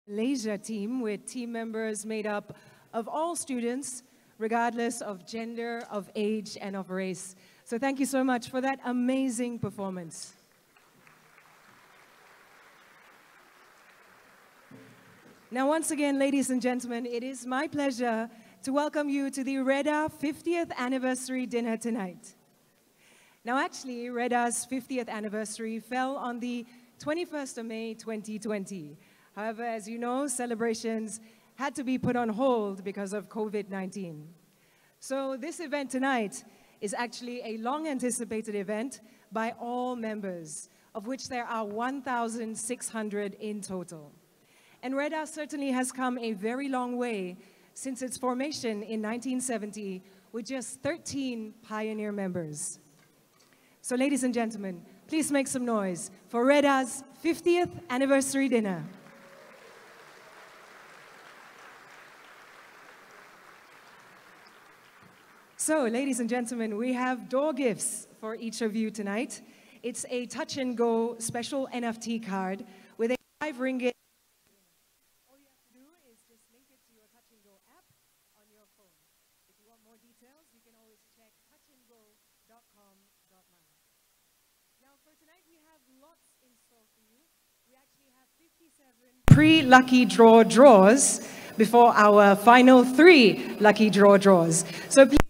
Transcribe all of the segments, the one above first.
Malaysia team with team members made up of all students, regardless of gender, of age, and of race. So thank you so much for that amazing performance. Now, once again, ladies and gentlemen, it is my pleasure to welcome you to the REHDA 50th anniversary dinner tonight. Now, actually, REHDA's 50th anniversary fell on the 21st of May 2020. However, as you know, celebrations had to be put on hold because of COVID-19. So this event tonight is actually a long-anticipated event by all members, of which there are 1,600 in total. And REHDA certainly has come a very long way since its formation in 1970 with just 13 pioneer members. So ladies and gentlemen, please make some noise for REHDA's 50th anniversary dinner. So, ladies and gentlemen, we have door gifts for each of you tonight. It's a touch and go special NFT card with a 5 ringgit. All you have to do is just link it to your touch and go app on your phone. If you want more details, you can always check touchandgo.com.my. Now, for tonight, we have lots in store for you. We actually have 57 pre-lucky draw draws before our final 3 lucky draw draws. So please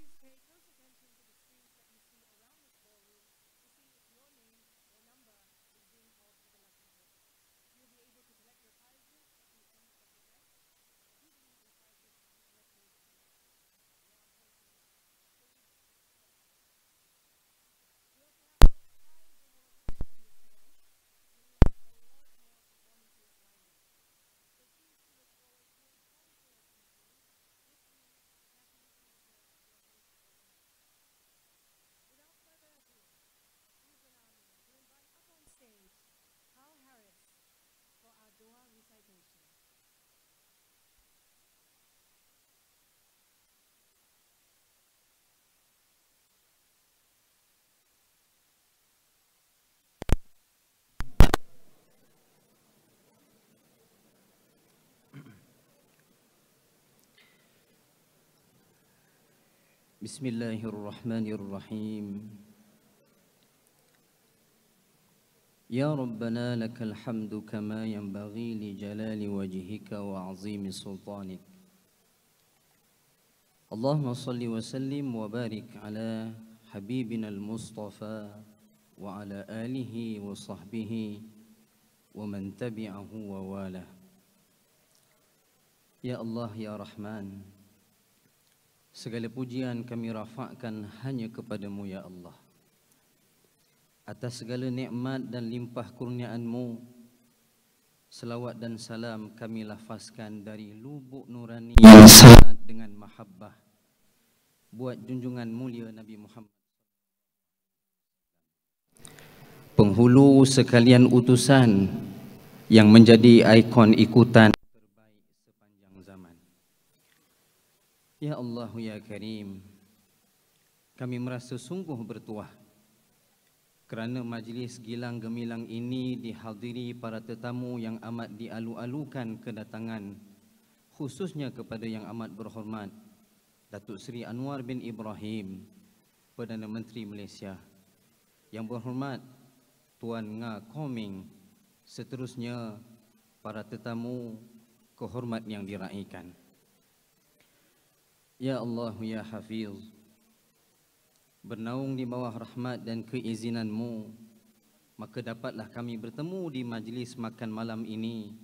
Bismillahirrahmanirrahim. Ya Rabbana lakal hamdu kama yanbaghi li jalali wajhika wa azimi sultanik. Allahumma salli wa sallim wa barik ala habibina al-Mustafa wa ala alihi wa sahbihi wa man tabi'ahu wa wala. Ya Allah, Ya Rahman, segala pujian kami rafakkan hanya kepadamu, Ya Allah. Atas segala nikmat dan limpah kurniaan-Mu, selawat dan salam kami lafazkan dari lubuk nurani yang sangat dengan mahabbah buat junjungan mulia Nabi Muhammad, penghulu sekalian utusan yang menjadi ikon ikutan terbaik sepanjang zaman. Ya Allah, Ya Karim, kami merasa sungguh bertuah kerana majlis gilang gemilang ini dihadiri para tetamu yang amat dialu-alukan kedatangan, khususnya kepada yang amat berhormat Datuk Seri Anwar bin Ibrahim, Perdana Menteri Malaysia, yang berhormat Tuan Nga Koming, seterusnya para tetamu kehormat yang diraikan. Ya Allah, Ya Hafiz, bernaung di bawah rahmat dan keizinan-Mu, maka dapatlah kami bertemu di majlis makan malam ini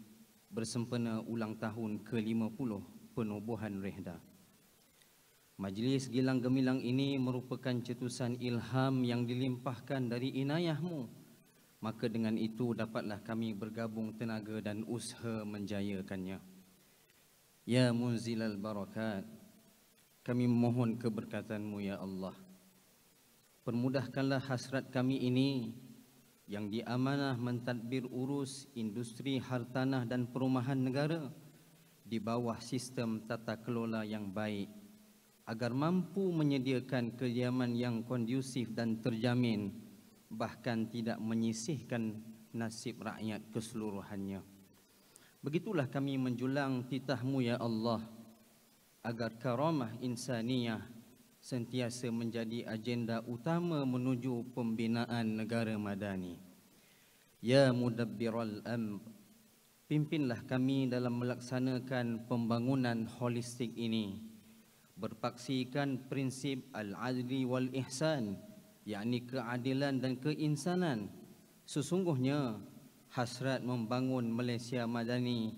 bersempena ulang tahun ke-50 penubuhan REHDA. Majlis gilang gemilang ini merupakan cetusan ilham yang dilimpahkan dari inayah-Mu, maka dengan itu dapatlah kami bergabung tenaga dan usaha menjayakannya. Ya Munzilal Barakat, kami memohon keberkatan-Mu, Ya Allah. Permudahkanlah hasrat kami ini yang diamanah mentadbir urus industri hartanah dan perumahan negara di bawah sistem tata kelola yang baik, agar mampu menyediakan kediaman yang kondusif dan terjamin, bahkan tidak menyisihkan nasib rakyat keseluruhannya. Begitulah kami menjulang titah-Mu ya Allah, agar karamah insaniyah sentiasa menjadi agenda utama menuju pembinaan negara madani. Ya Mudabbiral Amr, pimpinlah kami dalam melaksanakan pembangunan holistik ini, berpaksikan prinsip al-adli wal ihsan, yakni keadilan dan keinsanan. Sesungguhnya hasrat membangun Malaysia madani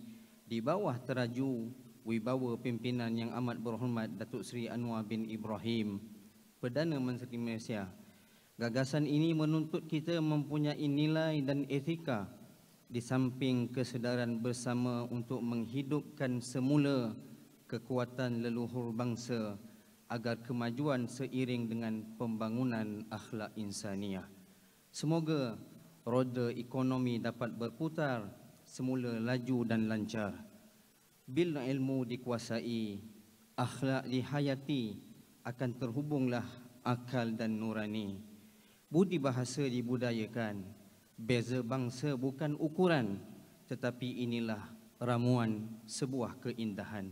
di bawah teraju wibawa pimpinan yang amat berhormat Datuk Seri Anwar bin Ibrahim, Perdana Menteri Malaysia. Gagasan ini menuntut kita mempunyai nilai dan etika di samping kesedaran bersama untuk menghidupkan semula kekuatan leluhur bangsa agar kemajuan seiring dengan pembangunan akhlak insaniah. Semoga roda ekonomi dapat berputar semula laju dan lancar. Bila ilmu dikuasai, akhlak dihayati, akan terhubunglah akal dan nurani. Budi bahasa dibudayakan. Beza bangsa bukan ukuran, tetapi inilah ramuan sebuah keindahan.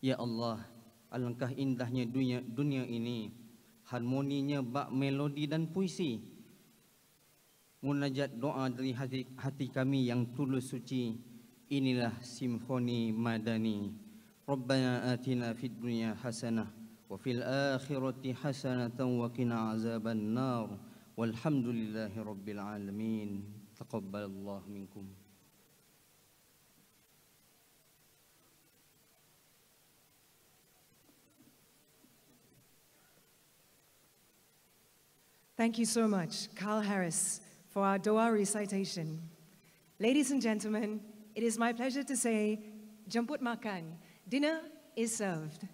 Ya Allah, alangkah indahnya dunia ini, harmoninya bak melodi dan puisi. Munajat doa dari hati kami yang tulus suci, inilah simfoni madani. Rabbana atina fid dunya hasanah wa fil akhirati hasanatan wa qina azaban nar. Walhamdulillahi rabbil alamin. Taqabbalallahu minkum. Thank you so much, Carl Harris, for our Dua recitation. Ladies and gentlemen, it is my pleasure to say, Jemput makan. Dinner is served.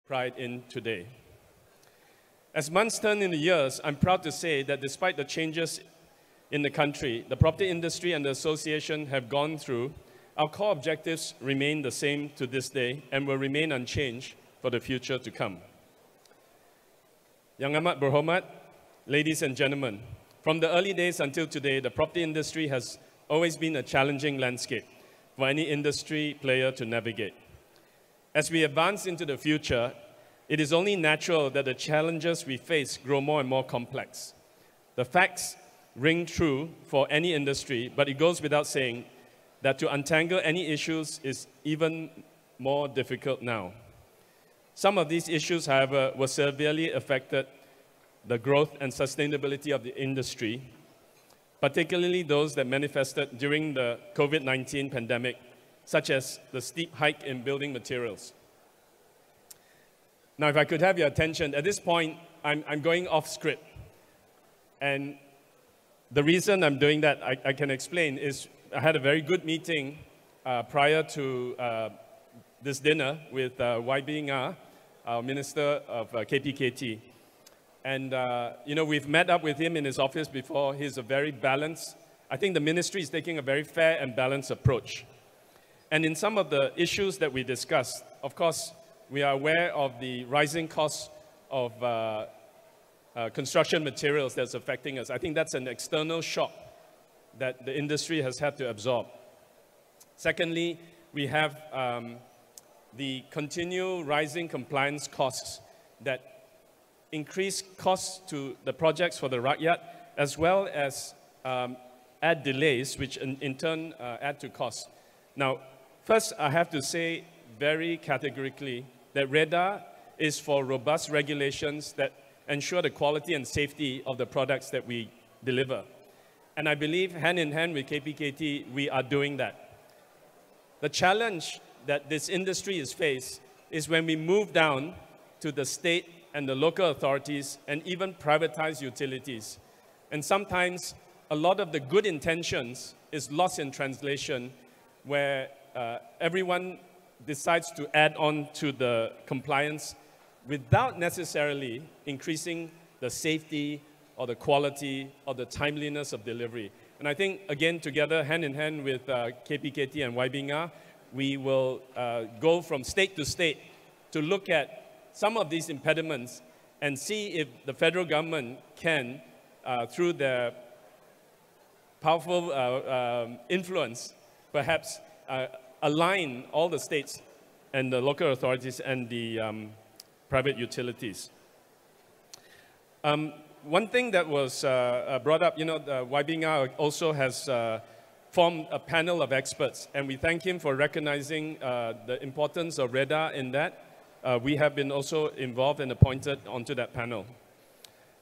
pride in today. As months turn into years, I'm proud to say that despite the changes in the country, the property industry and the association have gone through, our core objectives remain the same to this day and will remain unchanged for the future to come. Yang Amat Berhormat, ladies and gentlemen, from the early days until today, the property industry has always been a challenging landscape for any industry player to navigate. As we advance into the future, it is only natural that the challenges we face grow more and more complex. The facts ring true for any industry, but it goes without saying that to untangle any issues is even more difficult now. Some of these issues, however, were severely affected the growth and sustainability of the industry, particularly those that manifested during the COVID-19 pandemic, such as the steep hike in building materials. Now, if I could have your attention, at this point, I'm going off script. And the reason I'm doing that, I can explain, is I had a very good meeting prior to this dinner with YB, our Minister of KPKT. And, you know, we've met up with him in his office before. He's a very balanced, I think the ministry is taking a very fair and balanced approach. And in some of the issues that we discussed, of course, we are aware of the rising costs of construction materials that's affecting us. I think that's an external shock that the industry has had to absorb. Secondly, we have the continual rising compliance costs that increase costs to the projects for the rakyat, as well as add delays, which in turn add to costs. Now, first, I have to say very categorically that REHDA is for robust regulations that ensure the quality and safety of the products that we deliver. And I believe hand in hand with KPKT, we are doing that. The challenge that this industry is faced is when we move down to the state and the local authorities and even privatized utilities. And sometimes a lot of the good intentions is lost in translation where everyone decides to add on to the compliance without necessarily increasing the safety or the quality or the timeliness of delivery. And I think, again, together, hand in hand with KPKT and YB, we will go from state to state to look at some of these impediments and see if the federal government can, through their powerful influence, perhaps align all the states and the local authorities and the private utilities. One thing that was brought up, you know, YB also has formed a panel of experts, and we thank him for recognizing the importance of REHDA in that. We have been also involved and appointed onto that panel.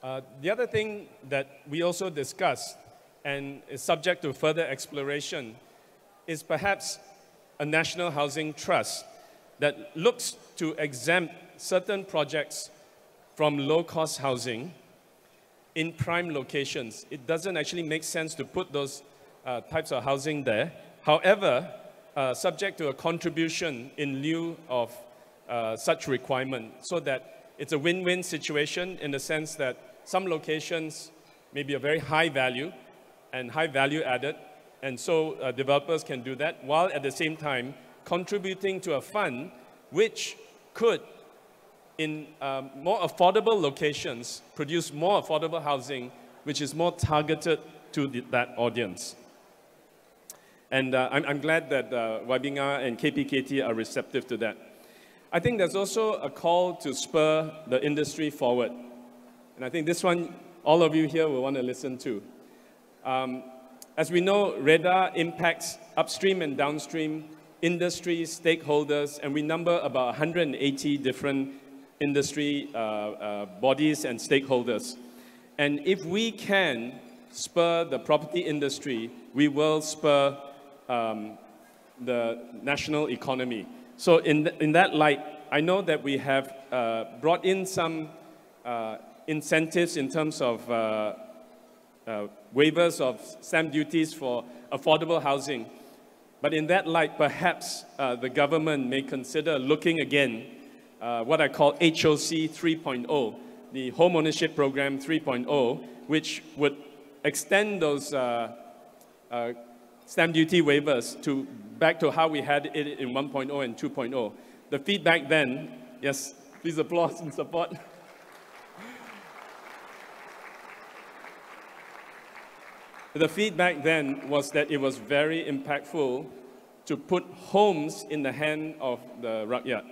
The other thing that we also discussed and is subject to further exploration is perhaps a national housing trust that looks to exempt certain projects from low-cost housing in prime locations. It doesn't actually make sense to put those types of housing there. However, subject to a contribution in lieu of such requirement, so that it's a win-win situation in the sense that some locations may be a very high value and high value added, and so developers can do that, while at the same time contributing to a fund which could, in more affordable locations, produce more affordable housing, which is more targeted to that audience. And I'm glad that YB and KPKT are receptive to that. I think there's also a call to spur the industry forward. And I think this one, all of you here will want to listen to. As we know, REHDA impacts upstream and downstream industries, stakeholders, and we number about 180 different industry bodies and stakeholders. And if we can spur the property industry, we will spur the national economy. So in that light, I know that we have brought in some incentives in terms of waivers of stamp duties for affordable housing. But in that light, perhaps the government may consider looking again what I call HOC 3.0, the Home Ownership Program 3.0, which would extend those stamp duty waivers back to how we had it in 1.0 and 2.0. The feedback then, yes, please applause in support. The feedback then was that it was very impactful to put homes in the hand of the rakyat.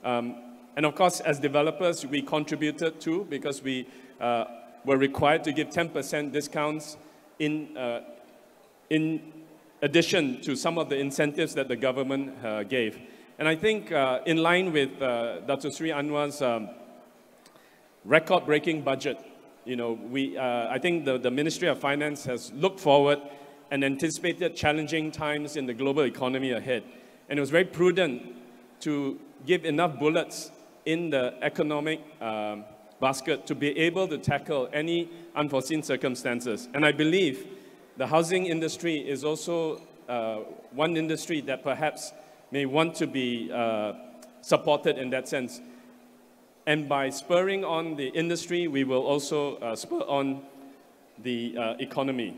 And of course, as developers, we contributed too, because we were required to give 10% discounts in addition to some of the incentives that the government gave. And I think in line with Datuk Seri Anwar's record-breaking budget, you know, I think the Ministry of Finance has looked forward and anticipated challenging times in the global economy ahead. And it was very prudent to give enough bullets in the economic basket to be able to tackle any unforeseen circumstances. And I believe the housing industry is also one industry that perhaps may want to be supported in that sense. And by spurring on the industry, we will also spur on the economy.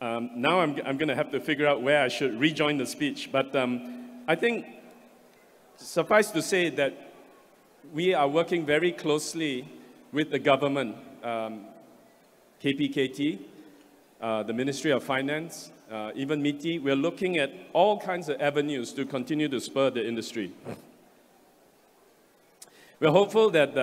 Now I'm going to have to figure out where I should rejoin the speech. But I think suffice to say that we are working very closely with the government, KPKT, the Ministry of Finance, even MITI. We're looking at all kinds of avenues to continue to spur the industry. We're hopeful that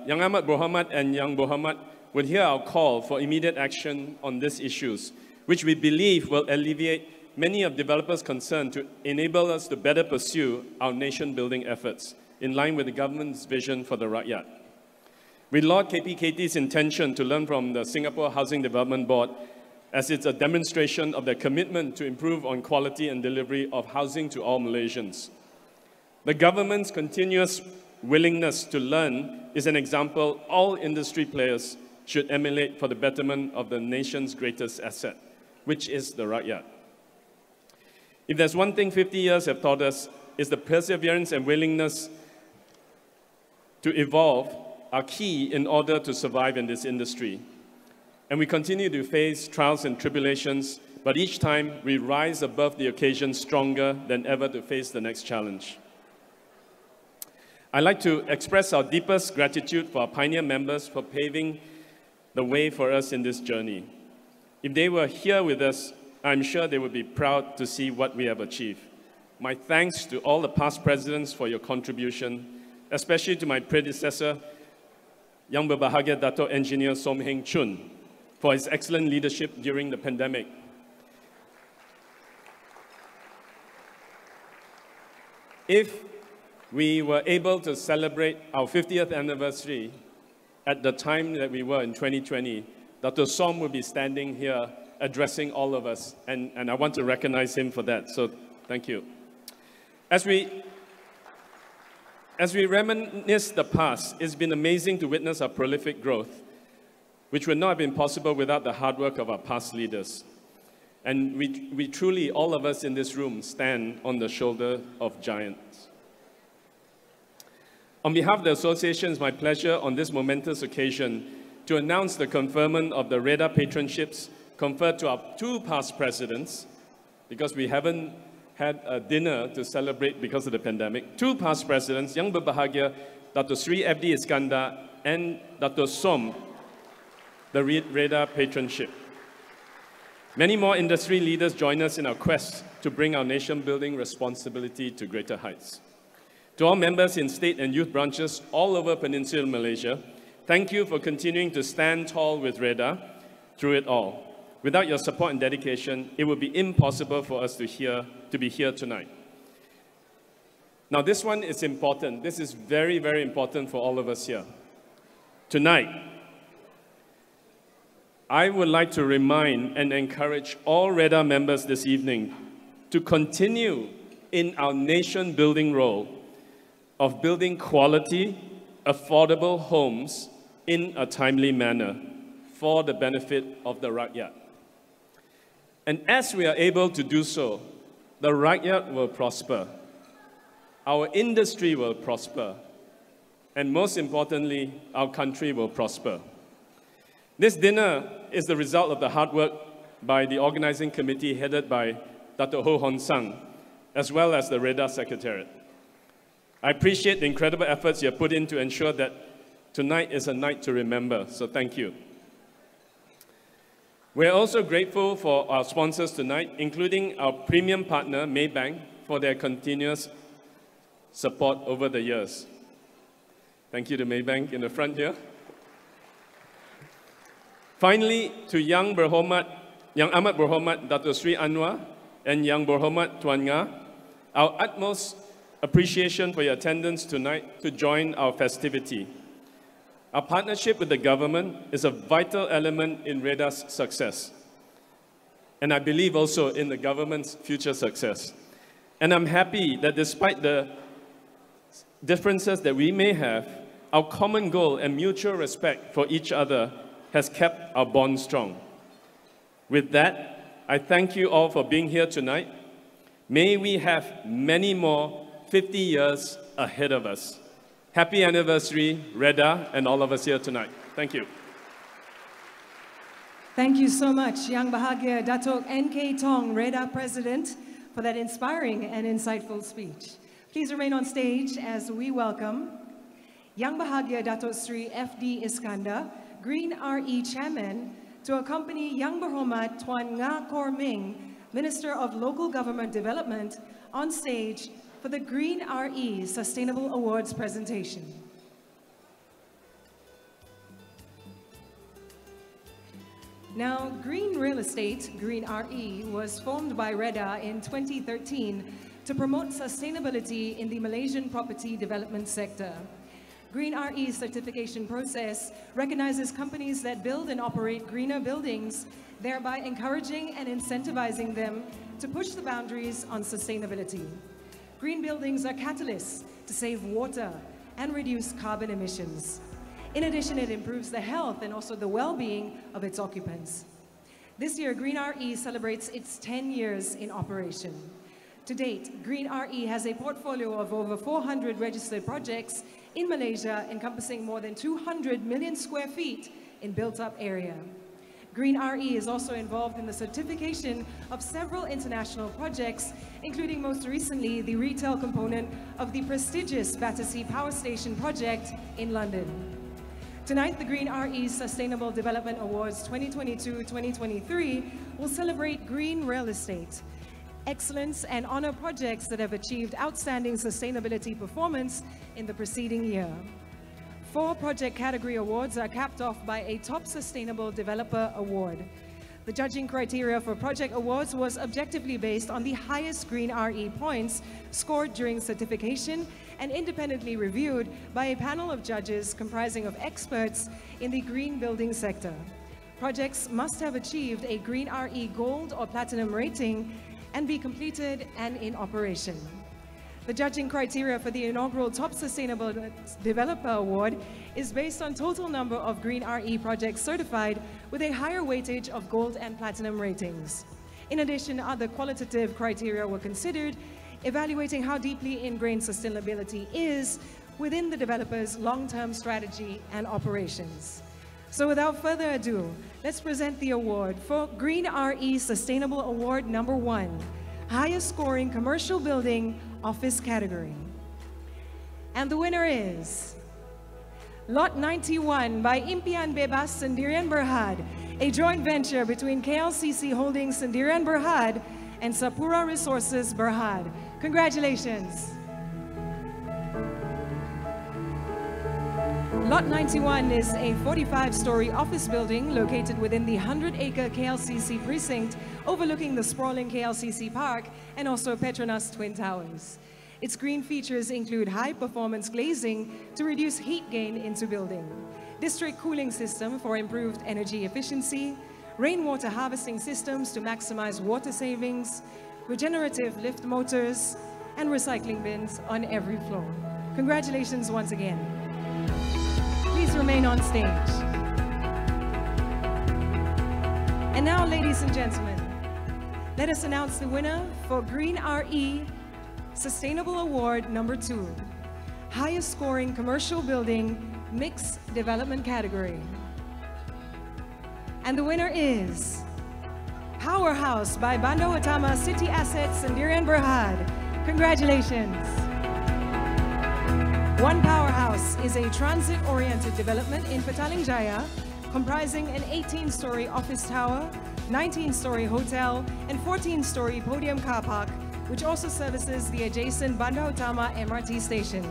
Yang Ahmad Berhormat and Yang Berhormat would hear our call for immediate action on these issues, which we believe will alleviate many of developers' concerns to enable us to better pursue our nation-building efforts in line with the government's vision for the rakyat. We laud KPKT's intention to learn from the Singapore Housing Development Board, as it's a demonstration of their commitment to improve on quality and delivery of housing to all Malaysians. The government's continuous willingness to learn is an example all industry players should emulate for the betterment of the nation's greatest asset, which is the rakyat. If there's one thing 50 years have taught us, is the perseverance and willingness to evolve are key in order to survive in this industry. And we continue to face trials and tribulations, but each time we rise above the occasion stronger than ever to face the next challenge. I'd like to express our deepest gratitude for our pioneer members for paving the way for us in this journey. If they were here with us, I'm sure they would be proud to see what we have achieved. My thanks to all the past presidents for your contribution, especially to my predecessor, Yang Berbahagia Datuk Engineer Som Heng Chun, for his excellent leadership during the pandemic. If we were able to celebrate our 50th anniversary at the time that we were in 2020, Dr. Som will be standing here addressing all of us, and I want to recognize him for that, so thank you. As we reminisce the past, it's been amazing to witness our prolific growth, which would not have been possible without the hard work of our past leaders. And we truly, all of us in this room, stand on the shoulder of giants. On behalf of the association, it's my pleasure on this momentous occasion to announce the conferment of the REHDA patronships conferred to our two past presidents, because we haven't had a dinner to celebrate because of the pandemic. Two past presidents, Yang Berbahagia, Datuk Seri FD Iskandar, and Datuk Som, the REHDA patronship. Many more industry leaders join us in our quest to bring our nation-building responsibility to greater heights. To all members in state and youth branches all over Peninsular Malaysia, thank you for continuing to stand tall with REHDA through it all. Without your support and dedication, it would be impossible for us to be here tonight. Now, this one is important. This is very, very important for all of us here. Tonight, I would like to remind and encourage all REHDA members this evening to continue in our nation-building role of building quality, affordable homes in a timely manner for the benefit of the rakyat. And as we are able to do so, the rakyat will prosper. our industry will prosper, and most importantly, our country will prosper. This dinner is the result of the hard work by the organizing committee headed by Datuk Ho Hon Sang, as well as the REHDA Secretariat. I appreciate the incredible efforts you have put in to ensure that tonight is a night to remember, so thank you. We are also grateful for our sponsors tonight, including our premium partner, Maybank, for their continuous support over the years. Thank you to Maybank in the front here. Finally, to Yang Amat Berhormat Datuk Seri Anwar and Yang Berhormat Tuan Nga, our utmost appreciation for your attendance tonight to join our festivity. Our partnership with the government is a vital element in REHDA's success, and I believe also in the government's future success. And I'm happy that despite the differences that we may have, our common goal and mutual respect for each other has kept our bond strong. With that, I thank you all for being here tonight. May we have many more 50 years ahead of us. Happy anniversary, REHDA, and all of us here tonight. Thank you. Thank you so much, Yang Bahagia Datuk N.K. Tong, REHDA President, for that inspiring and insightful speech. Please remain on stage as we welcome Yang Bahagia Datuk Seri F.D. Iskandar, Green RE Chairman, to accompany Yang Berhormat Tuan Nga Kor Ming, Minister of Local Government Development, on stage for the Green RE Sustainable Awards presentation. Now, Green Real Estate, Green RE, was formed by REHDA in 2013 to promote sustainability in the Malaysian property development sector. Green RE certification process recognizes companies that build and operate greener buildings, thereby encouraging and incentivizing them to push the boundaries on sustainability. Green buildings are catalysts to save water and reduce carbon emissions. In addition, it improves the health and also the well-being of its occupants. This year, Green RE celebrates its 10 years in operation. To date, Green RE has a portfolio of over 400 registered projects in Malaysia, encompassing more than 200 million square feet in built-up area. Green RE is also involved in the certification of several international projects, including most recently the retail component of the prestigious Battersea Power Station project in London. Tonight, the Green RE Sustainable Development Awards 2022-2023 will celebrate green real estate, excellence, and honor projects that have achieved outstanding sustainability performance in the preceding year. 4 project category awards are capped off by a Top Sustainable Developer Award. The judging criteria for project awards was objectively based on the highest Green RE points scored during certification and independently reviewed by a panel of judges comprising of experts in the green building sector. Projects must have achieved a Green RE Gold or Platinum rating and be completed and in operation. The judging criteria for the inaugural Top Sustainable Developer Award is based on total number of Green RE projects certified with a higher weightage of Gold and Platinum ratings. In addition, other qualitative criteria were considered, evaluating how deeply ingrained sustainability is within the developer's long-term strategy and operations. So without further ado, let's present the award for Green RE Sustainable Award number 1, highest scoring commercial building office category. And the winner is Lot 91 by Impian Bebas Sendirian Berhad, a joint venture between KLCC Holdings Sendirian Berhad and Sapura Resources Berhad. Congratulations. Lot 91 is a 45-story office building located within the 100-acre KLCC precinct overlooking the sprawling KLCC Park and also Petronas Twin Towers. Its green features include high-performance glazing to reduce heat gain into building, district cooling system for improved energy efficiency, rainwater harvesting systems to maximize water savings, regenerative lift motors, and recycling bins on every floor. Congratulations once again. Please remain on stage. And now, ladies and gentlemen, let us announce the winner for Green RE Sustainable Award number 2, highest scoring commercial building, mixed development category. And the winner is Powerhouse by Bandar Utama City Assets Sendirian Berhad. Congratulations. One Powerhouse is a transit-oriented development in Petaling Jaya, comprising an 18-story office tower, 19-story hotel, and 14-story podium car park, which also services the adjacent Bandar Utama MRT station.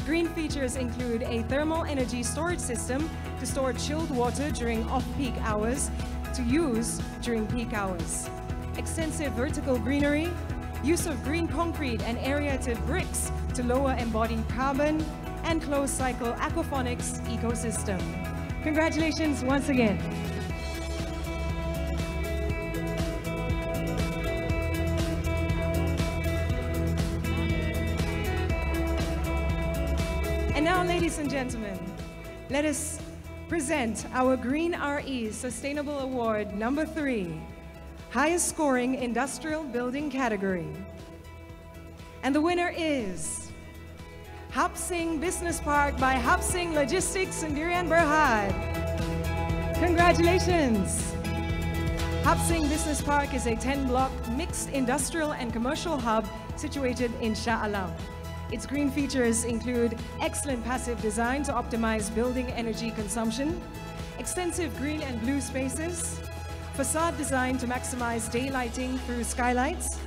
Green features include a thermal energy storage system to store chilled water during off-peak hours to use during peak hours. Extensive vertical greenery, use of green concrete and aerated bricks to lower embodied carbon, and closed-cycle aquaponics ecosystem. Congratulations once again. And now, ladies and gentlemen, let us present our Green RE Sustainable Award number 3, highest scoring industrial building category. And the winner is Hapsing Business Park by Hapsing Logistics Sendirian Berhad. Congratulations. Hapsing Business Park is a 10-block mixed industrial and commercial hub situated in Shah Alam. Its green features include excellent passive design to optimize building energy consumption, extensive green and blue spaces, facade design to maximize daylighting through skylights,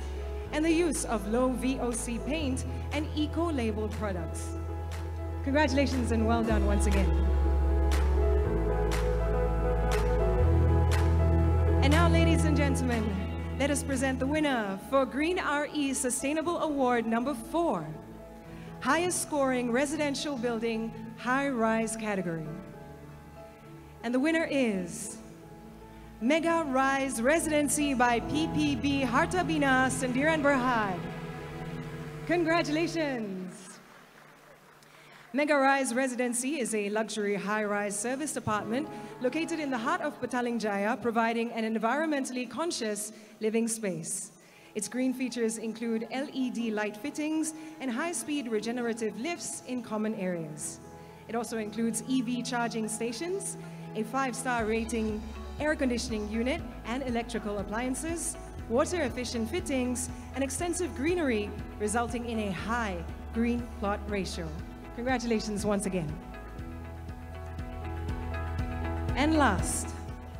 and the use of low VOC paint and eco-labeled products. Congratulations and well done once again. And now, ladies and gentlemen, let us present the winner for Green RE Sustainable Award number 4, highest scoring residential building high-rise category. And the winner is Mega Rise Residency by PPB Harta Bina Sendirian Berhad. Congratulations. Mega Rise Residency is a luxury high-rise serviced apartment located in the heart of Petaling Jaya, providing an environmentally conscious living space. Its green features include LED light fittings and high-speed regenerative lifts in common areas. It also includes EV charging stations, a 5-star rating air conditioning unit and electrical appliances, water-efficient fittings, and extensive greenery, resulting in a high green plot ratio. Congratulations once again. And last,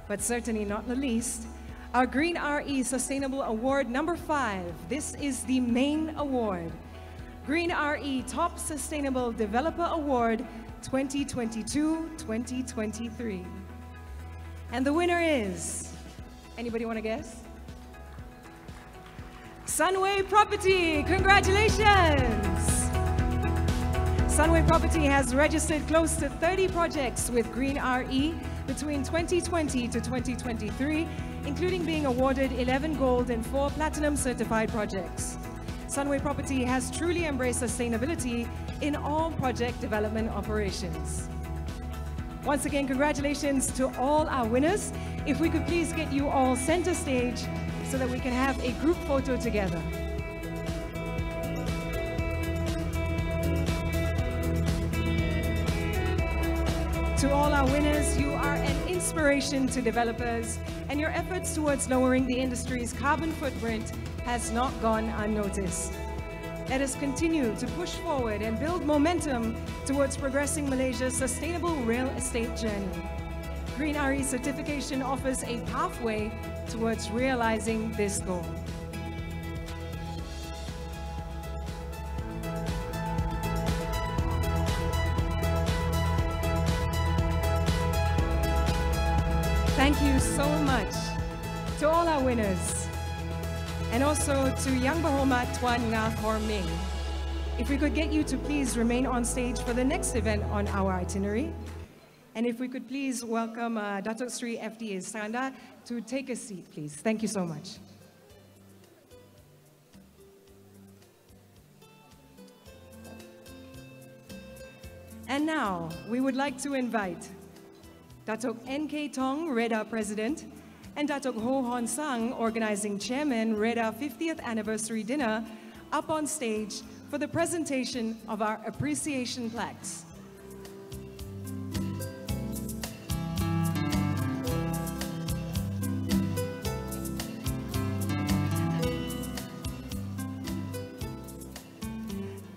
but certainly not the least, our Green RE Sustainable Award number 5. This is the main award. Green RE Top Sustainable Developer Award 2022-2023. And the winner is, anybody want to guess? Sunway Property. Congratulations. Sunway Property has registered close to 30 projects with Green RE between 2020 to 2023, including being awarded 11 gold and 4 platinum certified projects. Sunway Property has truly embraced sustainability in all project development operations. Once again, congratulations to all our winners. If we could please get you all center stage so that we can have a group photo together. To all our winners, you are an inspiration to developers, and your efforts towards lowering the industry's carbon footprint has not gone unnoticed. Let us continue to push forward and build momentum towards progressing Malaysia's sustainable real estate journey. Green RE certification offers a pathway towards realizing this goal. Thank you so much to all our winners, and also to Yang Berhormat Tuan Ngah Hor Ming. If we could get you to please remain on stage for the next event on our itinerary, and if we could please welcome Datuk Seri FD Iskandar to take a seat, please. Thank you so much. And now, we would like to invite Datuk N.K. Tong, REHDA President, and Datuk Ho Hon Sang, Organizing Chairman, REHDA 50th Anniversary Dinner, up on stage for the presentation of our appreciation plaques.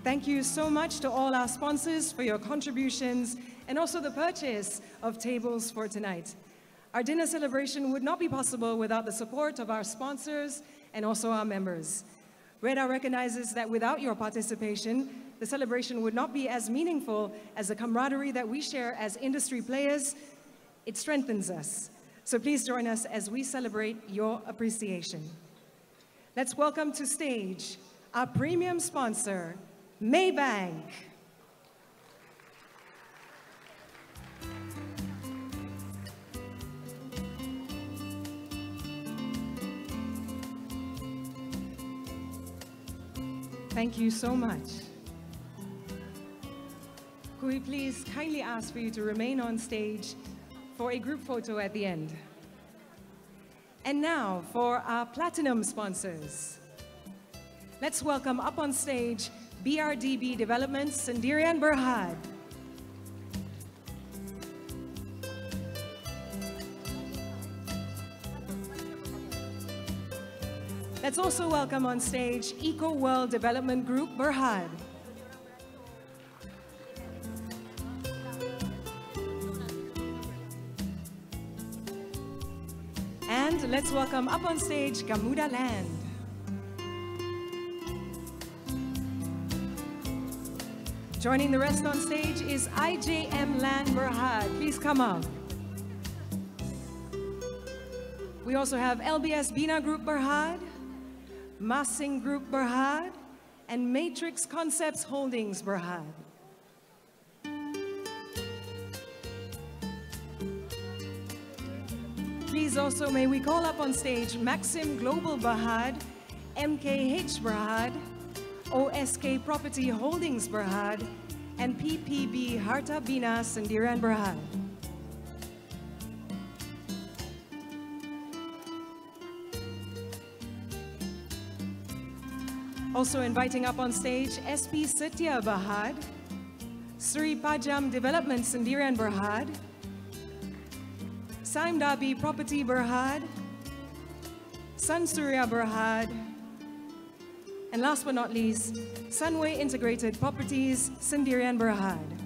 Thank you so much to all our sponsors for your contributions and also the purchase of tables for tonight. Our dinner celebration would not be possible without the support of our sponsors and also our members. REHDA recognizes that without your participation, the celebration would not be as meaningful as the camaraderie that we share as industry players. It strengthens us. So please join us as we celebrate your appreciation. Let's welcome to stage our premium sponsor, Maybank. Thank you so much. Could we please kindly ask for you to remain on stage for a group photo at the end? And now for our platinum sponsors. Let's welcome up on stage BRDB Development Sendirian Berhad. Let's also welcome on stage Eco World Development Group Berhad. And let's welcome up on stage Gamuda Land. Joining the rest on stage is IJM Land Berhad. Please come up. We also have LBS Bina Group Berhad, Masing Group Berhad, and Matrix Concepts Holdings Berhad. Please also may we call up on stage Maxim Global Berhad, MKH Berhad, OSK Property Holdings Berhad, and PPB Harta Bina Sendirian Berhad. Also inviting up on stage SP Setia Berhad, Seri Pajam Development Sendirian Berhad, Saim Dabi Property Berhad, Sun Surya Berhad, and last but not least, Sunway Integrated Properties Sendirian Berhad.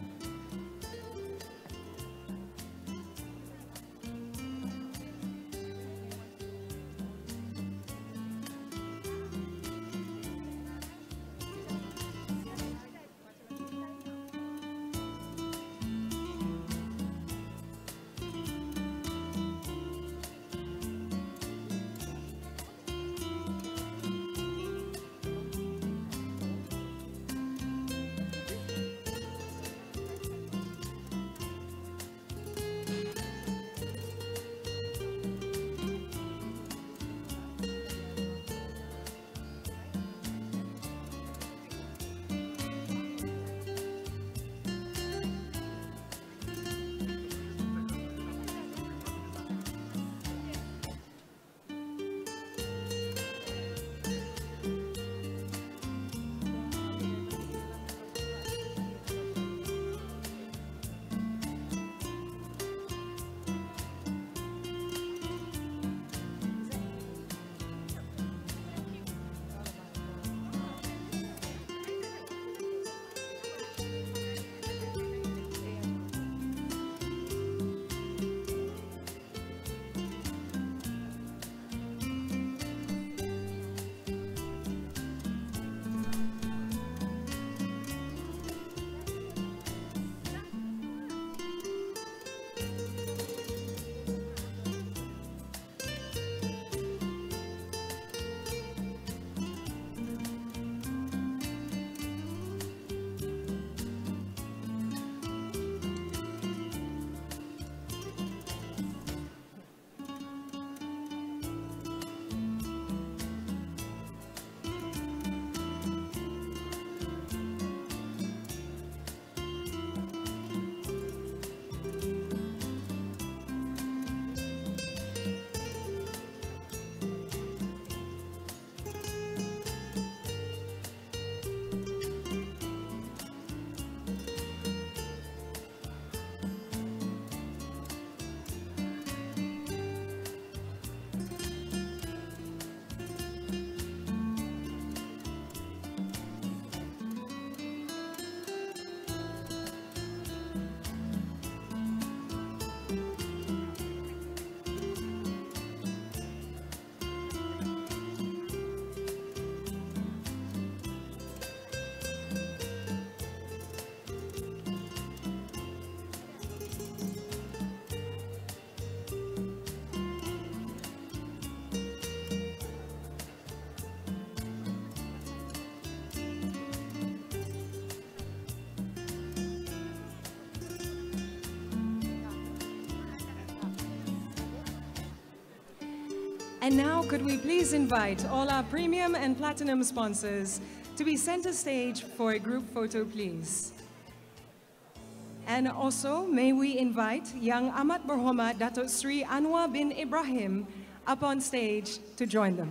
And now could we please invite all our premium and platinum sponsors to be center stage for a group photo, please. And also, may we invite Yang Amat Berhormat Datuk Seri Anwar bin Ibrahim up on stage to join them.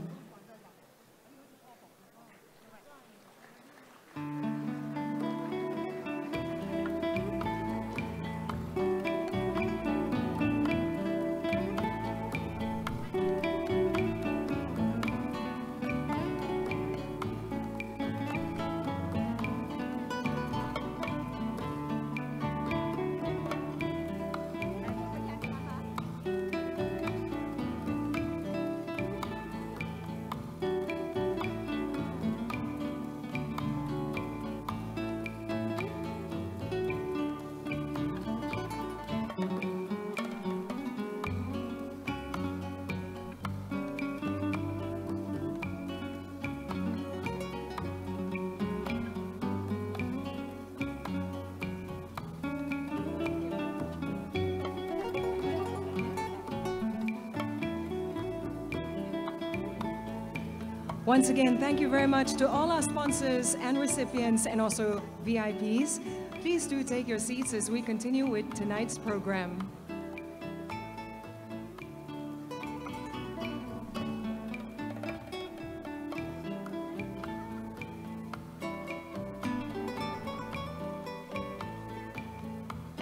Once again, thank you very much to all our sponsors and recipients and also VIPs. Please do take your seats as we continue with tonight's program.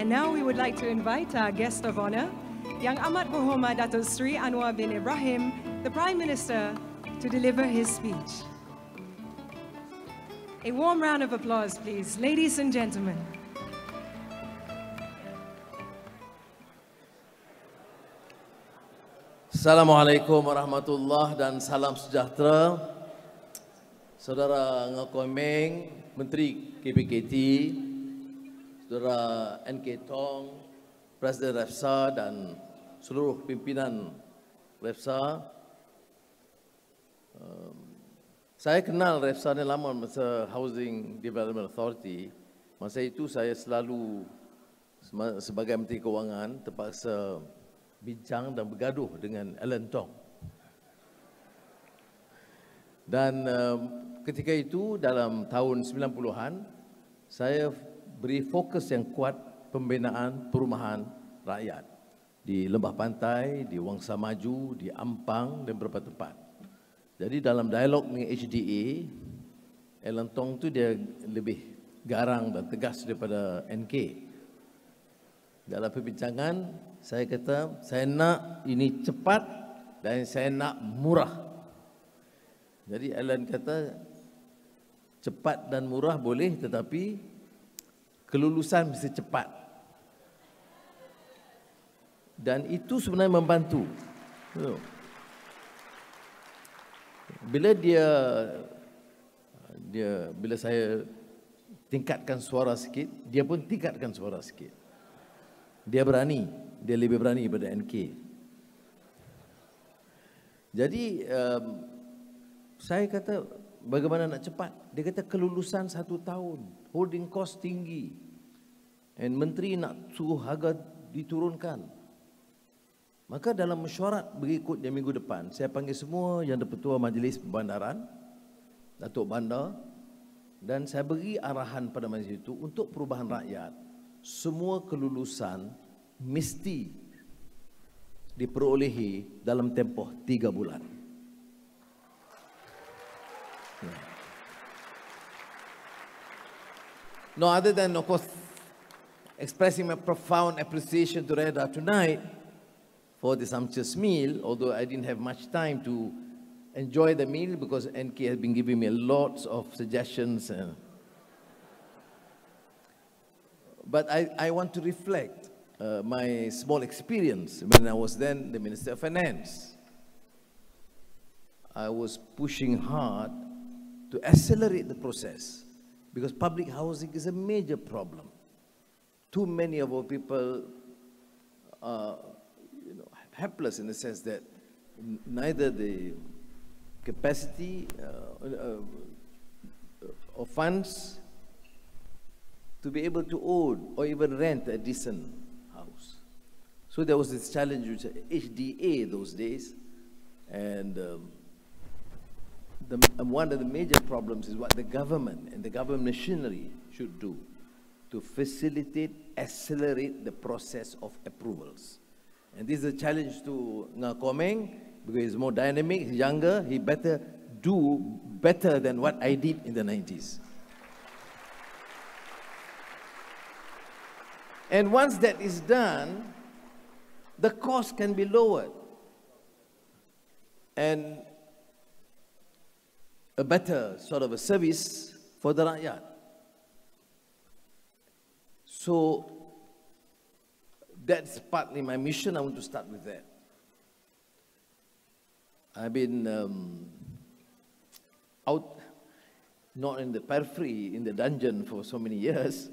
And now we would like to invite our guest of honor, Yang Amat Berhormat Datuk Seri Anwar bin Ibrahim, the Prime Minister, to deliver his speech. A warm round of applause, please, ladies and gentlemen. Assalamualaikum warahmatullahi dan salam sejahtera. Saudara Ngakomeng, Menteri KPKT, Saudara NK Tong, Presiden REHDA dan seluruh pimpinan REHDA. Saya kenal REHDA ni lama masa Housing Development Authority. Masa itu saya selalu sebagai Menteri Kewangan terpaksa bincang dan bergaduh dengan Alan Tong. Dan ketika itu dalam tahun 90-an saya beri fokus yang kuat pembinaan perumahan rakyat di Lembah Pantai, di Wangsa Maju, di Ampang dan beberapa tempat. Jadi dalam dialog dengan HDA, Alan Tong tu dia lebih garang dan tegas daripada NK. Dalam perbincangan, saya kata, saya nak ini cepat dan saya nak murah. Jadi Alan kata, cepat dan murah boleh, tetapi kelulusan mesti cepat. Dan itu sebenarnya membantu. Bila bila saya tingkatkan suara sikit, dia pun tingkatkan suara sikit. Dia berani, dia lebih berani daripada NK. Jadi saya kata bagaimana nak cepat? Dia kata kelulusan 1 tahun, holding cost tinggi. Dan Menteri nak suruh harga diturunkan. Maka dalam mesyuarat berikut yang minggu depan, saya panggil semua yang Ketua Majlis Pembandaran, Datuk Bandar, dan saya beri arahan pada majlis itu untuk perubahan rakyat. Semua kelulusan mesti diperolehi dalam tempoh 3 bulan. No, other than, of course, expressing my profound appreciation to REHDA tonight, for the sumptuous meal, although I didn't have much time to enjoy the meal because NK has been giving me lots of suggestions. But I want to reflect my small experience when I was then the Minister of Finance. I was pushing hard to accelerate the process because public housing is a major problem. Too many of our people are helpless in the sense that neither the capacity or funds to be able to own or even rent a decent house. So there was this challenge which HDA those days, And one of the major problems is what the government and the government machinery should do to facilitate, accelerate the process of approvals. And this is a challenge to Komeng, because he's more dynamic, he's younger, he better do better than what I did in the 90s. And once that is done, the cost can be lowered. And a better sort of a service for the rakyat. So that's partly my mission. I want to start with that. I've been out, not in the periphery, in the dungeon for so many years.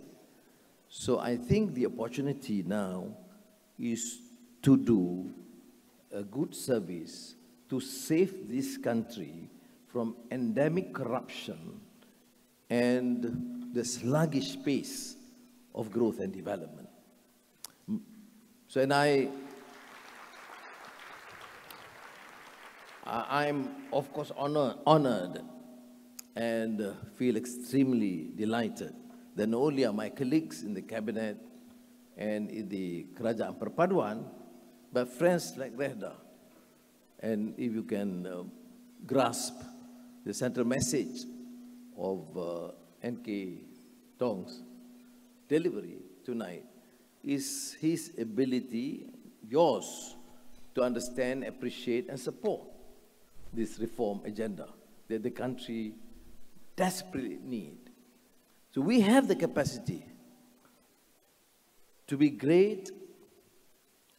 So I think the opportunity now is to do a good service to save this country from endemic corruption and the sluggish pace of growth and development. So, and I'm of course honored and feel extremely delighted that not only are my colleagues in the cabinet and in the Kerajaan Perpaduan, but friends like REHDA. And if you can grasp the central message of N.K. Tong's delivery tonight, is his ability, yours, to understand, appreciate, and support this reform agenda that the country desperately needs. So we have the capacity to be great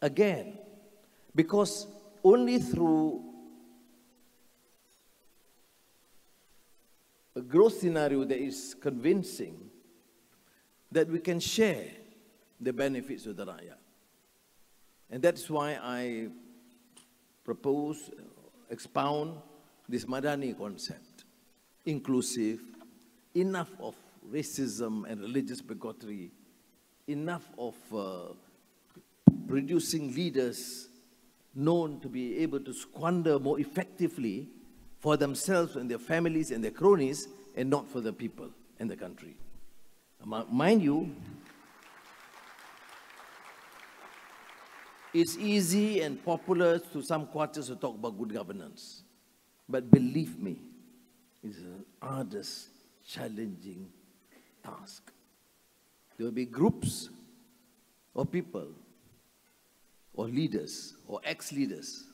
again, because only through a growth scenario that is convincing that we can share the benefits of the rakyat. And that's why I propose, expound this Madani concept, inclusive, enough of racism and religious bigotry, enough of producing leaders known to be able to squander more effectively for themselves and their families and their cronies, and not for the people and the country. Mind you, it's easy and popular to some quarters to talk about good governance. But believe me, it's an arduous, challenging task. There will be groups of people, or leaders, or ex-leaders,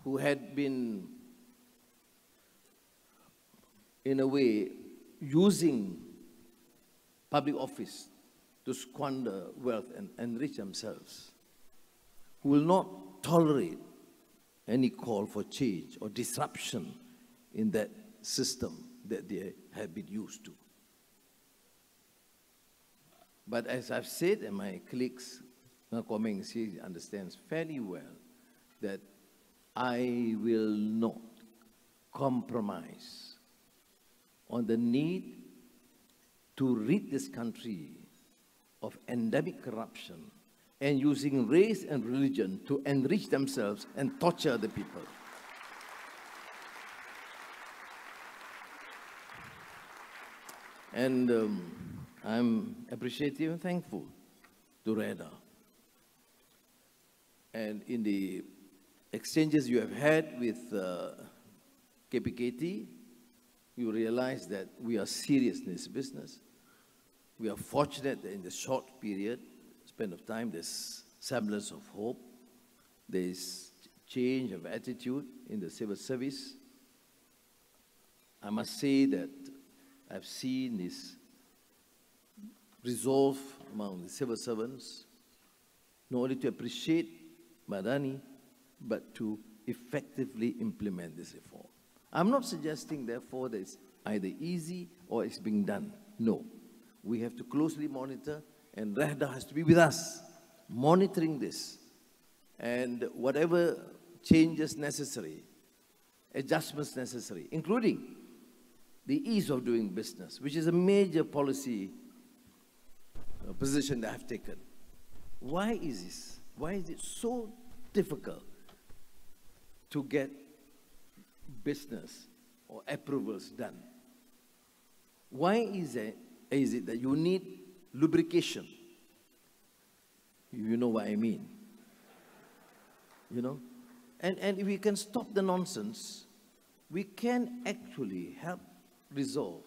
who had been, in a way, using public office to squander wealth and enrich themselves, who will not tolerate any call for change or disruption in that system that they have been used to. But as I've said, and my colleagues, Komeng, she understands fairly well, that I will not compromise on the need to rid this country of endemic corruption and using race and religion to enrich themselves and torture the people. And I'm appreciative and thankful to REHDA. And in the exchanges you have had with KPKT, you realize that we are serious in this business. We are fortunate that in the short period, span of time, there's semblance of hope. There's change of attitude in the civil service. I must say that I've seen this resolve among the civil servants, not only to appreciate Madani, but to effectively implement this reform. I'm not suggesting, therefore, that it's either easy or it's being done. No. We have to closely monitor, and REHDA has to be with us, monitoring this. And whatever changes necessary, adjustments necessary, including the ease of doing business, which is a major policy position that I've taken. Why is this? Why is it so difficult to get business or approvals done. Why is it that you need lubrication? You know what I mean. You know? And if we can stop the nonsense, we can actually help resolve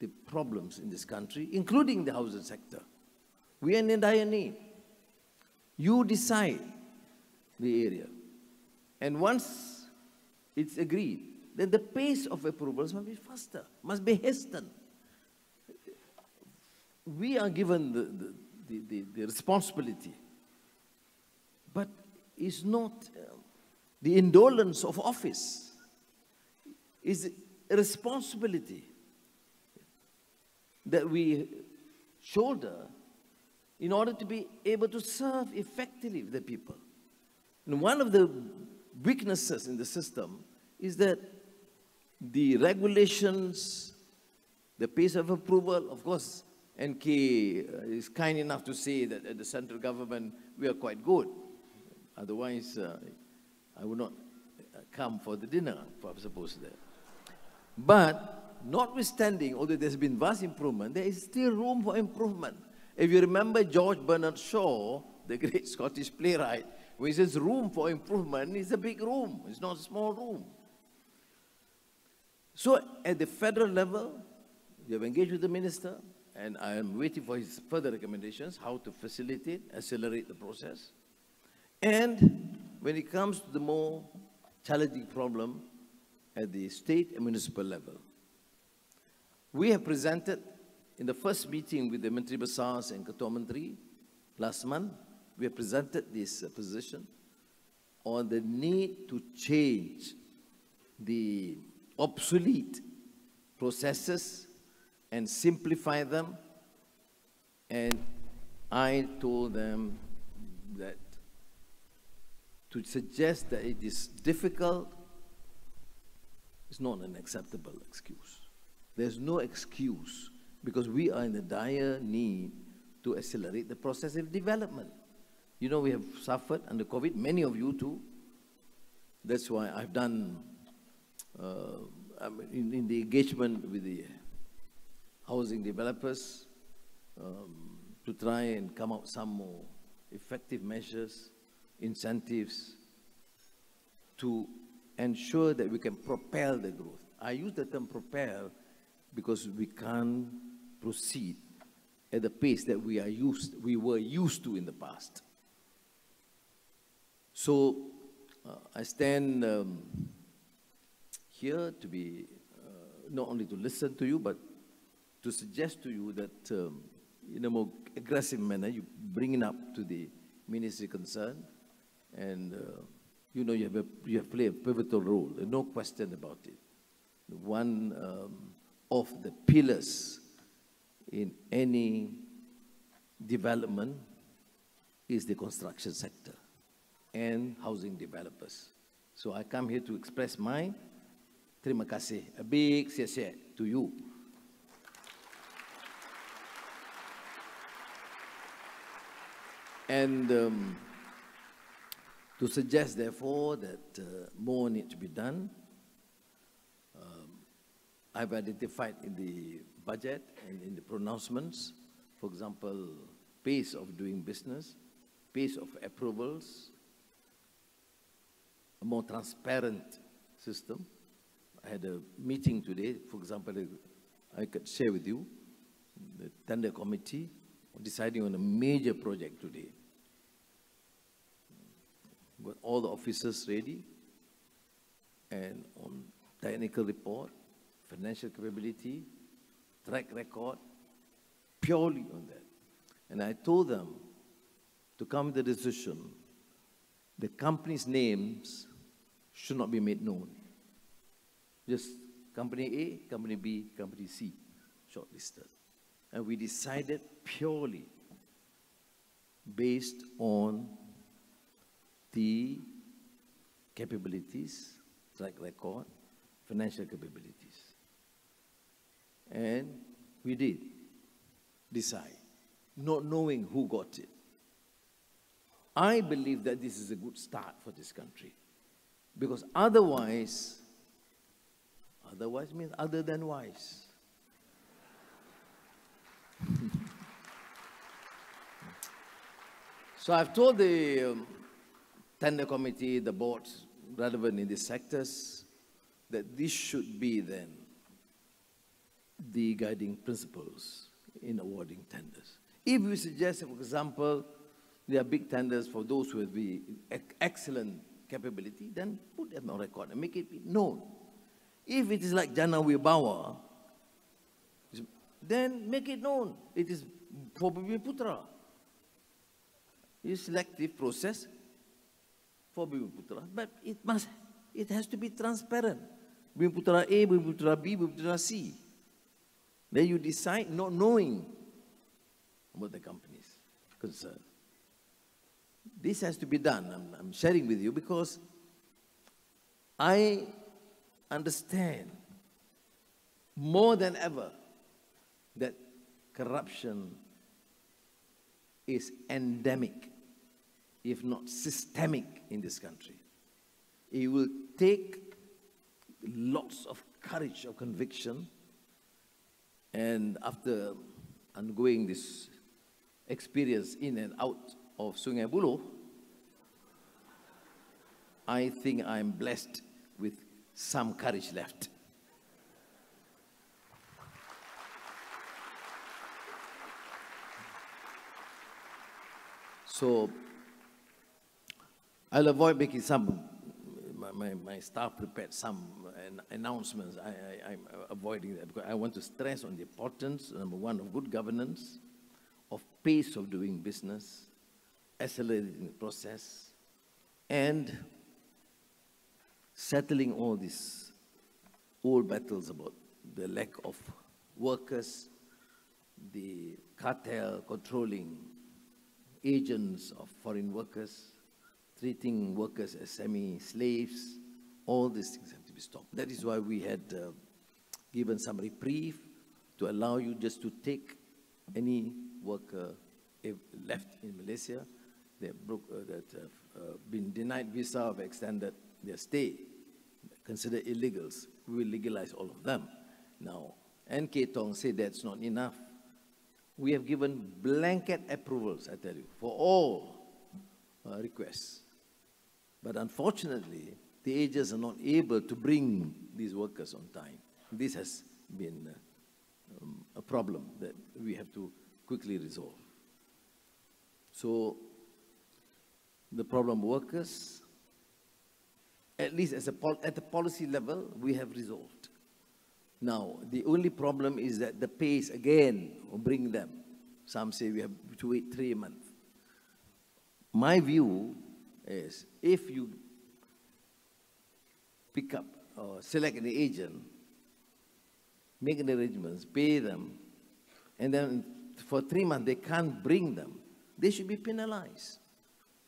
the problems in this country, including the housing sector. We are in dire need. You decide the area. And once it's agreed, then the pace of approvals must be faster, must be hastened. We are given the responsibility, but it's not the indolence of office. It's a responsibility that we shoulder in order to be able to serve effectively the people. And one of the weaknesses in the system is that the regulations, the pace of approval, of course, NK is kind enough to say that at the central government we are quite good. Otherwise, I would not come for the dinner, I suppose. That. But notwithstanding, although there's been vast improvement, there is still room for improvement. If you remember George Bernard Shaw, the great Scottish playwright, when he says room for improvement, it's a big room. It's not a small room. So at the federal level, you have engaged with the minister, and I am waiting for his further recommendations, how to facilitate, accelerate the process. And when it comes to the more challenging problem at the state and municipal level, we have presented in the first meeting with the Menteri Besars and Ketua Menteri last month, we have presented this position on the need to change the obsolete processes and simplify them. And I told them that to suggest that it is difficult is not an acceptable excuse. There's no excuse because we are in a dire need to accelerate the process of development. You know, we have suffered under COVID, many of you too. That's why I've done, in the engagement with the housing developers, to try and come up some more effective measures, incentives, to ensure that we can propel the growth. I use the term propel because we can't proceed at the pace that we were used to in the past. So I stand here to be, not only to listen to you, but to suggest to you that in a more aggressive manner, you bring it up to the ministry concerned, and you know you have played a pivotal role, no question about it. One of the pillars in any development is the construction sector and housing developers. So I come here to express my terima kasih, a big siat-siat to you. And to suggest, therefore, that more needs to be done. I've identified in the budget and in the pronouncements, for example, pace of doing business, pace of approvals, a more transparent system. I had a meeting today, for example, I could share with you, the tender committee deciding on a major project today. Got all the officers ready, and on technical report, financial capability, track record, purely on that. And I told them to come to the decision, the company's names should not be made known. Just company A, company B, company C, shortlisted. And we decided purely based on the capabilities, track record, financial capabilities. And we did decide, not knowing who got it. I believe that this is a good start for this country. Because otherwise means other than wise. So I've told the tender committee, the boards relevant in these sectors, that this should be then the guiding principles in awarding tenders. If we suggest, for example, there are big tenders for those who have the excellent capability, then put them on record and make it known. If it is like Jana Wibawa, then make it known. It is for Bumi Putra. It's a selective process for Bumi Putra, but it has to be transparent. Bumi Putra A, Bumi Putra B, Bumi Putra C. Then you decide not knowing about the companies concerned. This has to be done. I'm sharing with you because I understand more than ever that corruption is endemic, if not systemic, in this country. It will take lots of courage of conviction, and after undergoing this experience in and out of Sungai Buloh, I think I'm blessed with some courage left. So I'll avoid making some, my staff prepared some announcements. I'm avoiding that because I want to stress on the importance, number one, of good governance, of pace of doing business, accelerating the process, and settling all these old battles about the lack of workers, the cartel controlling agents of foreign workers, treating workers as semi-slaves. All these things have to be stopped. That is why we had given some reprieve to allow you just to take any worker left in Malaysia that have been denied visa or extended their stay, considered illegals. We will legalize all of them. Now, NK Tong said that's not enough. We have given blanket approvals, I tell you, for all requests. But unfortunately, the agents are not able to bring these workers on time. This has been a problem that we have to quickly resolve. So, the problem of workers, at least at the policy level, we have resolved. Now, the only problem is that the pace again will bring them. Some say we have to wait 3 months. My view is if you pick up or select an agent, make an arrangements, pay them, and then for 3 months they can't bring them, they should be penalized.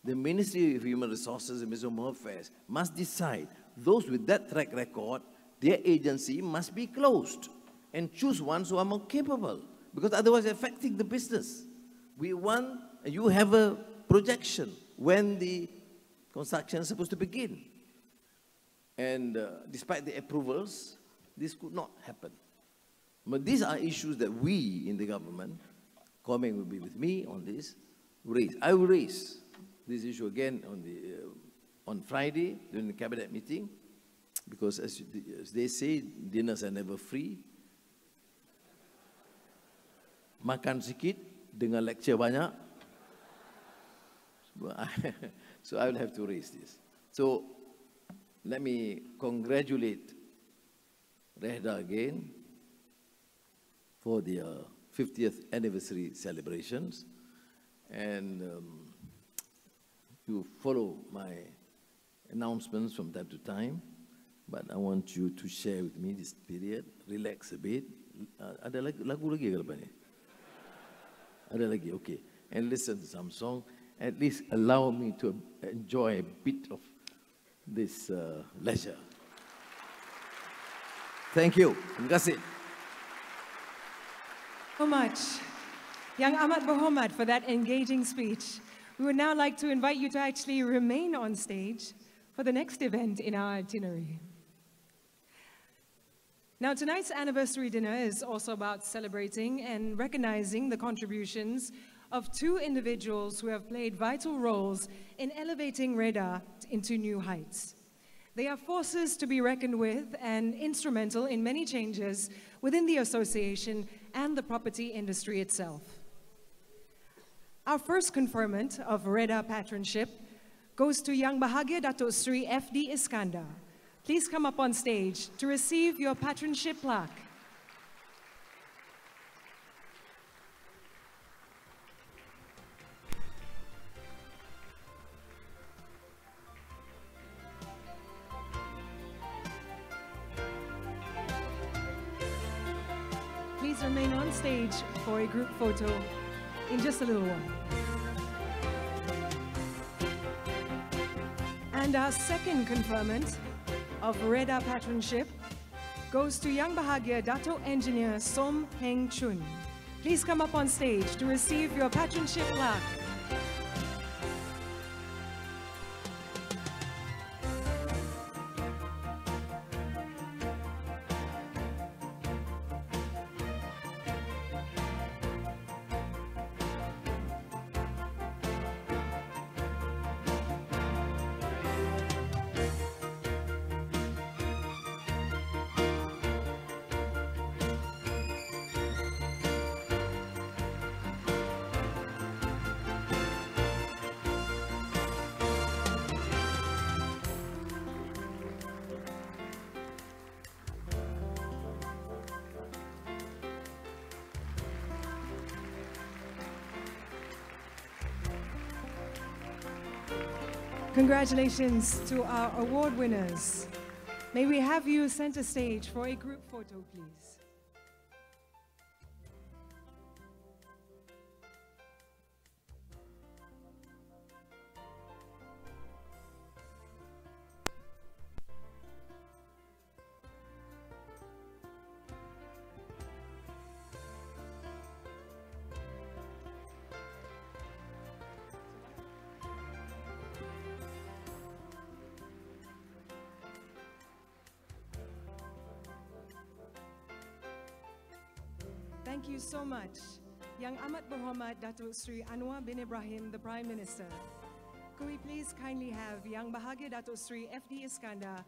The Ministry of Human Resources and Ministry of Home Affairs must decide those with that track record, their agency must be closed and choose ones who are more capable, because otherwise affecting the business. We want, you have a projection when the construction is supposed to begin. And despite the approvals, this could not happen. But these are issues that we in the government, Komeng will be with me on this, raise. I will raise this issue again on Friday during the cabinet meeting, because as they say, dinners are never free. Makan sikit, dengar lecture banyak. So I will have to raise this. So let me congratulate REHDA again for their 50th anniversary celebrations. And you follow my announcements from time to time, but I want you to share with me this period, relax a bit. Ada lagu lagi ke lepas ni? Ada lagi, okay. And listen to some song. At least allow me to enjoy a bit of this leisure. Thank you. Terima kasih. So much, Yang Amat Berhormat, for that engaging speech. We would now like to invite you to actually remain on stage for the next event in our itinerary. Now, tonight's anniversary dinner is also about celebrating and recognizing the contributions of two individuals who have played vital roles in elevating REHDA into new heights. They are forces to be reckoned with and instrumental in many changes within the association and the property industry itself. Our first conferment of REHDA patronship goes to Yang Bahagia Datuk Seri F.D. Iskandar. Please come up on stage to receive your patronship plaque. Please remain on stage for a group photo in just a little while. And our second conferment of REHDA patronship goes to Yang Bahagia Datuk Engineer Som Heng Chun. Please come up on stage to receive your patronship plaque. Congratulations to our award winners. May we have you center stage for a group photo, please. Thank you so much, Yang Amat Berhormat Datuk Seri Anwar bin Ibrahim, the Prime Minister. Could we please kindly have Yang Bahagia Datuk Seri F.D. Iskandar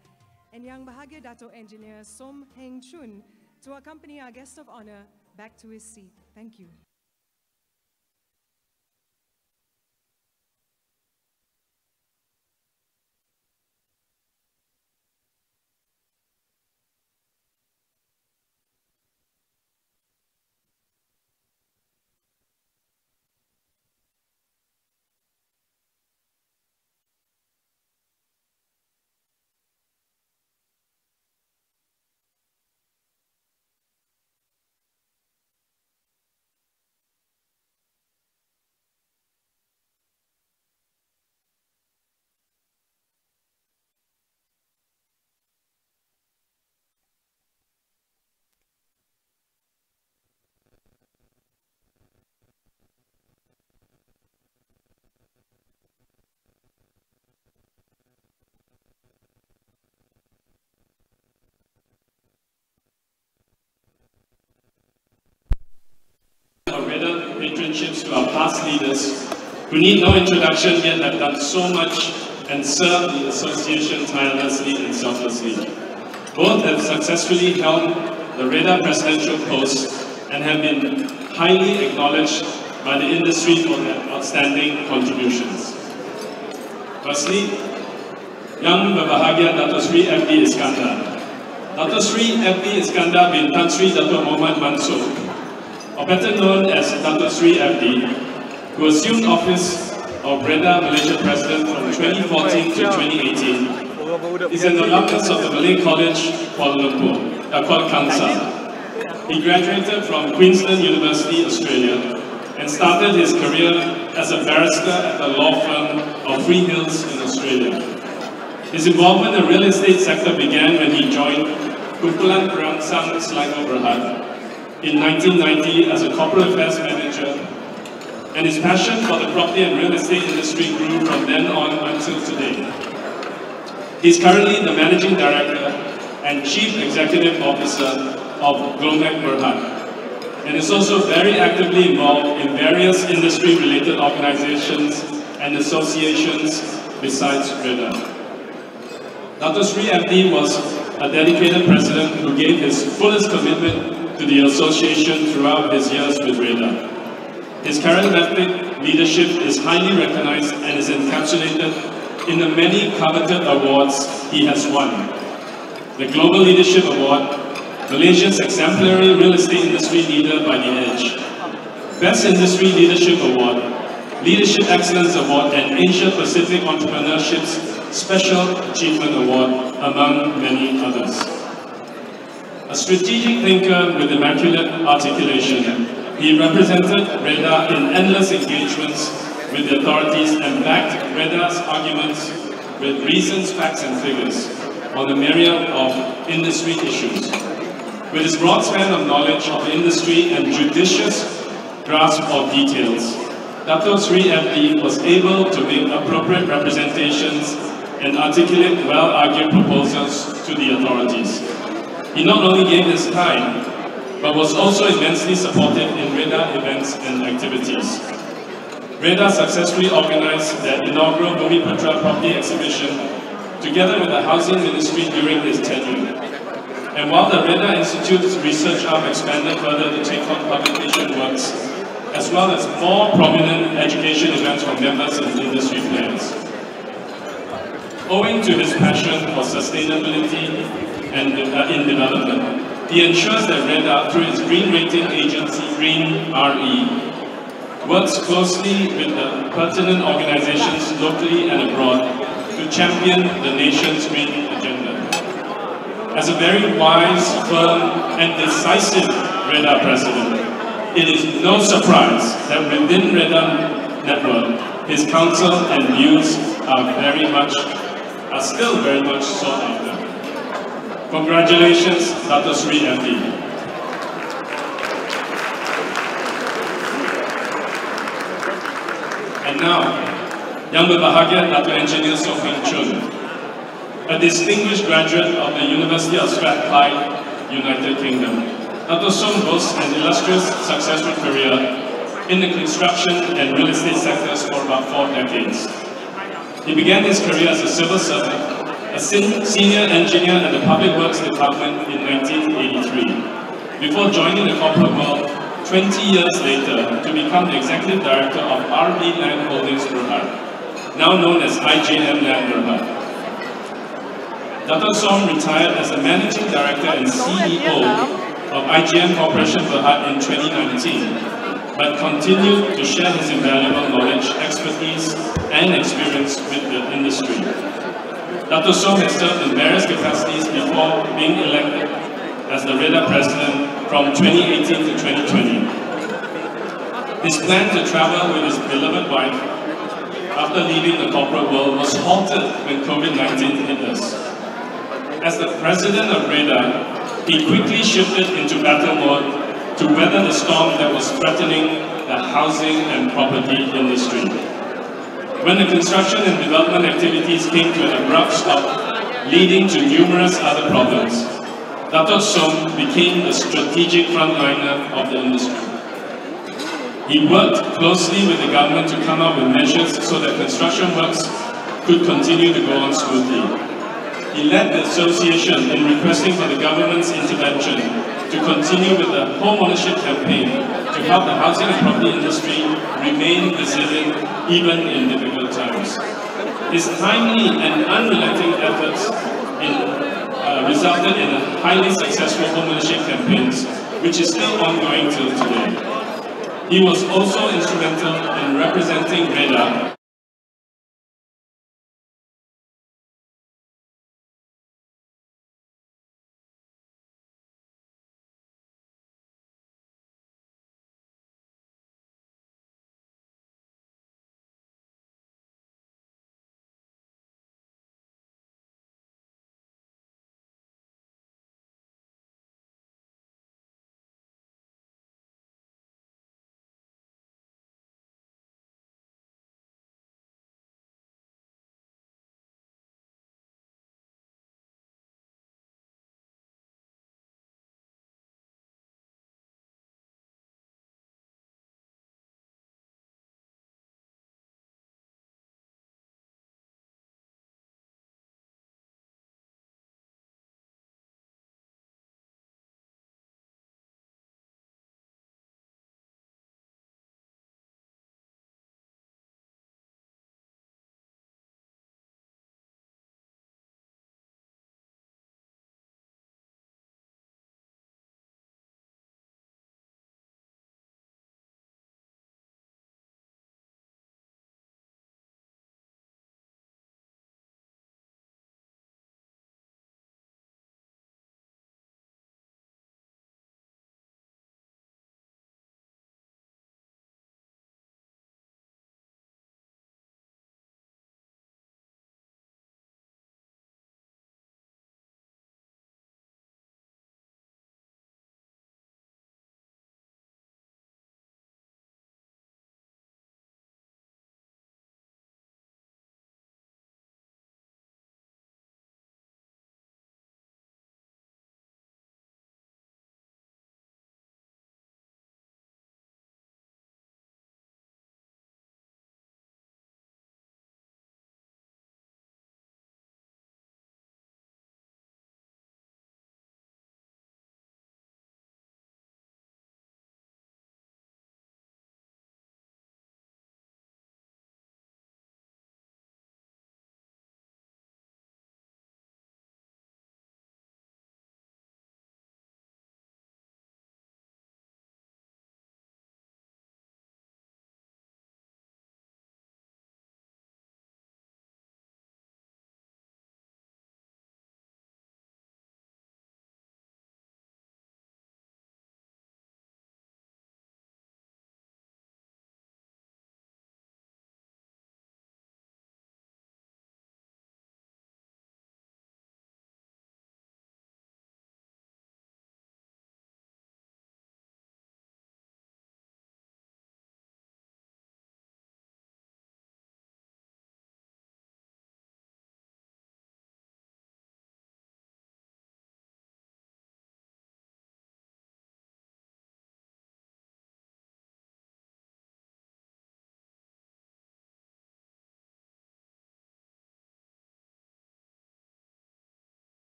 and Yang Bahagia Datuk Engineer Som Heng Chun to accompany our guest of honor back to his seat. Thank you. REHDA patronships to our past leaders, who need no introduction yet have done so much and served the association tirelessly and selflessly. Both have successfully held the REHDA presidential post and have been highly acknowledged by the industry for their outstanding contributions. Firstly, Yang Berbahagia Datuk Seri F.D. Iskandar. Datuk Seri F.D. Iskandar bin Tan Sri Datuk Muhammad Mansur, or better known as Datuk Seri F.D., who assumed office of REHDA Malaysia President from 2014 to 2018, is an alumnus of the Malay College, Kuala Kangsar. He graduated from Queensland University, Australia, and started his career as a barrister at the law firm of Free Hills in Australia. His involvement in the real estate sector began when he joined Kumpulan Perangsang Selangor Berhad in 1990 as a corporate affairs manager, and his passion for the property and real estate industry grew from then on until today. He's currently the Managing Director and Chief Executive Officer of Glomek Berhad, and is also very actively involved in various industry-related organizations and associations besides REHDA. Datuk Seri MD was a dedicated president who gave his fullest commitment to the association throughout his years with REHDA. His charismatic leadership is highly recognized and is encapsulated in the many coveted awards he has won. The Global Leadership Award, Malaysia's Exemplary Real Estate Industry Leader by The Edge, Best Industry Leadership Award, Leadership Excellence Award, and Asia Pacific Entrepreneurship's Special Achievement Award, among many others. A strategic thinker with immaculate articulation, he represented REHDA in endless engagements with the authorities and backed REHDA's arguments with reasons, facts and figures on a myriad of industry issues. With his broad span of knowledge of the industry and judicious grasp of details, Datuk Seri MD was able to make appropriate representations and articulate well-argued proposals to the authorities. He not only gave his time, but was also immensely supportive in REHDA events and activities. REHDA successfully organized their inaugural Bumiputera property exhibition together with the Housing Ministry during his tenure. And while the REHDA Institute's research arm expanded further to take on publication works, as well as more prominent education events for members and industry players. Owing to his passion for sustainability and in development, he ensures that REHDA, through its green rating agency, Green RE, works closely with the pertinent organizations locally and abroad to champion the nation's green agenda. As a very wise, firm, and decisive REHDA president, it is no surprise that within REHDA network, his counsel and views are still very much sought after. Congratulations, Datuk Seri MD. And now, Yang Berbahagia Datuk Engineer Sophie Chun, a distinguished graduate of the University of Strathclyde, United Kingdom. Datuk Som boasts an illustrious, successful career in the construction and real estate sectors for about 4 decades. He began his career as a civil servant, a senior engineer at the Public Works Department in 1983, before joining the corporate world 20 years later to become the Executive Director of RB Land Holdings Berhad, now known as IJM Land Berhad. Datuk Som retired as the Managing Director and CEO of IJM Corporation Berhad in 2019, but continued to share his invaluable knowledge, expertise, and experience with the industry. Datuk Som has served in various capacities before being elected as the REHDA President from 2018 to 2020. His plan to travel with his beloved wife after leaving the corporate world was halted when COVID-19 hit us. As the President of REHDA, he quickly shifted into battle mode to weather the storm that was threatening the housing and property industry. When the construction and development activities came to an abrupt stop, leading to numerous other problems, Datuk Som became the strategic frontliner of the industry. He worked closely with the government to come up with measures so that construction works could continue to go on smoothly. He led the association in requesting for the government's intervention to continue with the home ownership campaign to help the housing and property industry remain resilient even in difficult times. His timely and unrelenting efforts resulted in a highly successful home ownership campaigns, which is still ongoing till today. He was also instrumental in representing REHDA